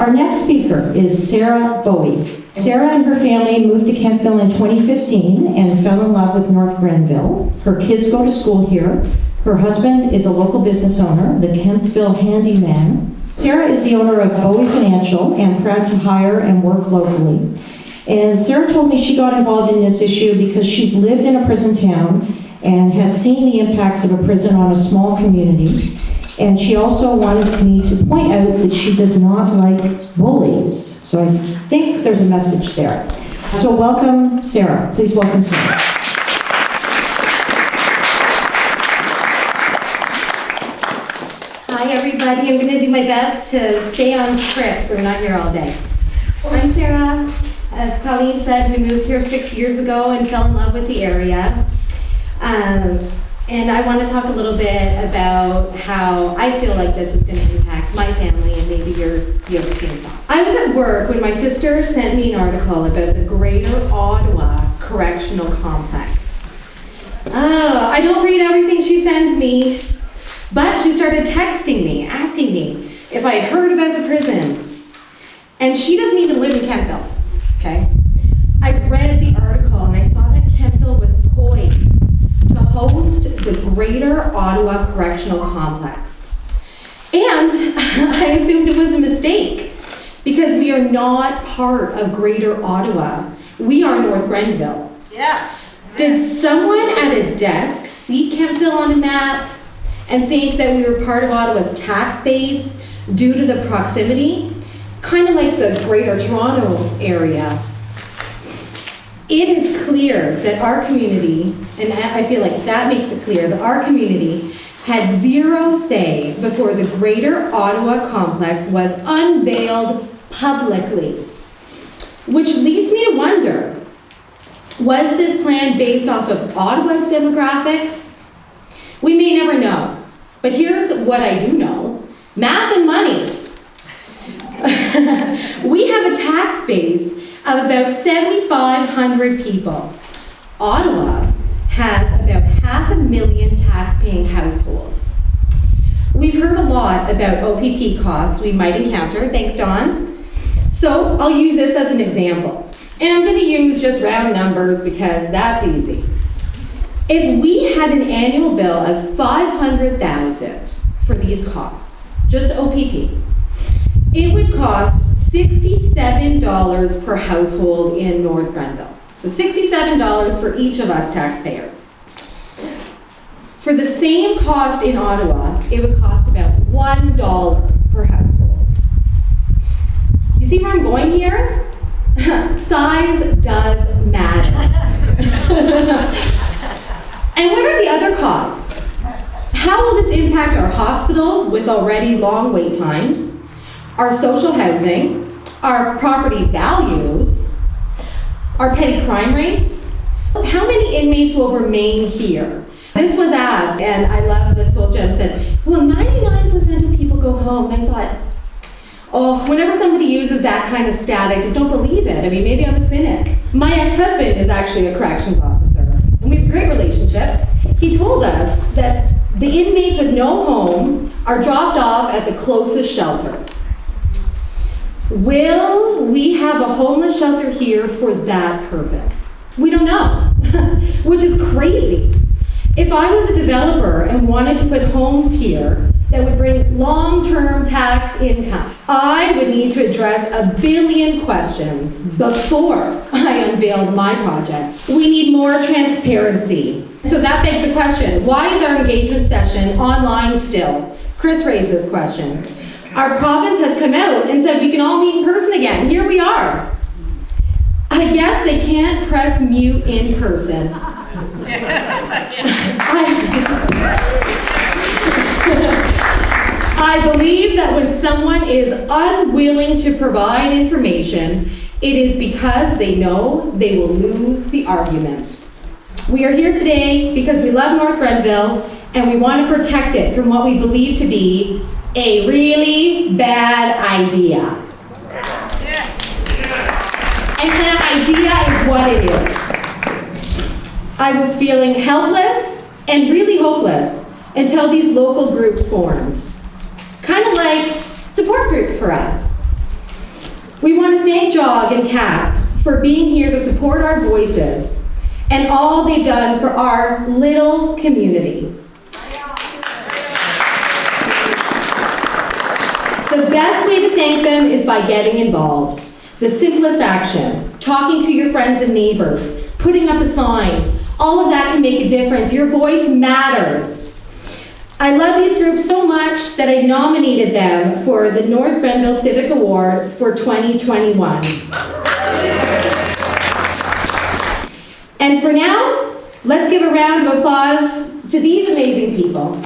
Our next speaker is Sarah Bowie. Sarah and her family moved to Kemptville in 2015 and fell in love with North Grenville. Her kids go to school here. Her husband is a local business owner, the Kemptville Handyman. Sarah is the owner of Bowie Financial and proud to hire and work locally. And Sarah told me she got involved in this issue because she's lived in a prison town and has seen the impacts of a prison on a small community. And she also wanted me to point out that she does not like bullies. So I think there's a message there. So welcome, Sarah. Please welcome Sarah. Hi, everybody. I'm going to do my best to stay on script so we're not here all day. I'm Sarah. As Colleen said, we moved here 6 years ago and fell in love with the area. And I want to talk a little bit about how I feel like this is going to impact my family, and maybe you have the same thought. I was at work when my sister sent me an article about the Greater Ottawa Correctional Complex. Oh, I don't read everything she sends me, but she started texting me, asking me if I had heard about the prison. And she doesn't even live in Kemptville, okay? I read the article and I saw that Kemptville was poised to host the Greater Ottawa Correctional Complex. And I assumed it was a mistake because we are not part of Greater Ottawa. We are North Grenville. Yes. Did someone at a desk see Kemptville on a map and think that we were part of Ottawa's tax base due to the proximity? Kind of like the Greater Toronto area. It is clear that our community, and I feel like that makes it clear, that our community had zero say before the Greater Ottawa Complex was unveiled publicly. Which leads me to wonder, was this plan based off of Ottawa's demographics? We may never know, but here's what I do know. Math and money. We have a tax base of about 7,500 people. Ottawa has about 500,000 tax-paying households. We've heard a lot about OPP costs we might encounter, thanks Don. So I'll use this as an example. And I'm going to use just round numbers because that's easy. If we had an annual bill of $500,000 for these costs, just OPP, it would cost $67 per household in North Grenville. So $67 for each of us taxpayers. For the same cost in Ottawa, it would cost about $1 per household. You see where I'm going here? Size does matter. And what are the other costs? How will this impact our hospitals with already long wait times, our social housing, our property values, our petty crime rates? How many inmates will remain here? This was asked, and I loved this old gentleman said, well, 99% of people go home. And I thought, oh, whenever somebody uses that kind of stat, I just don't believe it. I mean, maybe I'm a cynic. My ex-husband is actually a corrections officer, and we have a great relationship. He told us that the inmates with no home are dropped off at the closest shelter. Will we have a homeless shelter here for that purpose? We don't know, which is crazy. If I was a developer and wanted to put homes here that would bring long-term tax income, I would need to address 1 billion questions before I unveiled my project. We need more transparency. So that begs the question, why is our engagement session online still? Chris raised this question. Our province has come out and said we can all meet in person again. Here we are. I guess they can't press mute in person. I believe that when someone is unwilling to provide information, it is because they know they will lose the argument. We are here today because we love North Grenville and we want to protect it from what we believe to be a really bad idea. And that idea is what it is. I was feeling helpless and really hopeless until these local groups formed. Kind of like support groups for us. We want to thank JOG and CAPP for being here to support our voices and all they've done for our little community. The best way to thank them is by getting involved. The simplest action, talking to your friends and neighbors, putting up a sign, all of that can make a difference. Your voice matters. I love these groups so much that I nominated them for the North Grenville Civic Award for 2021. And for now, let's give a round of applause to these amazing people.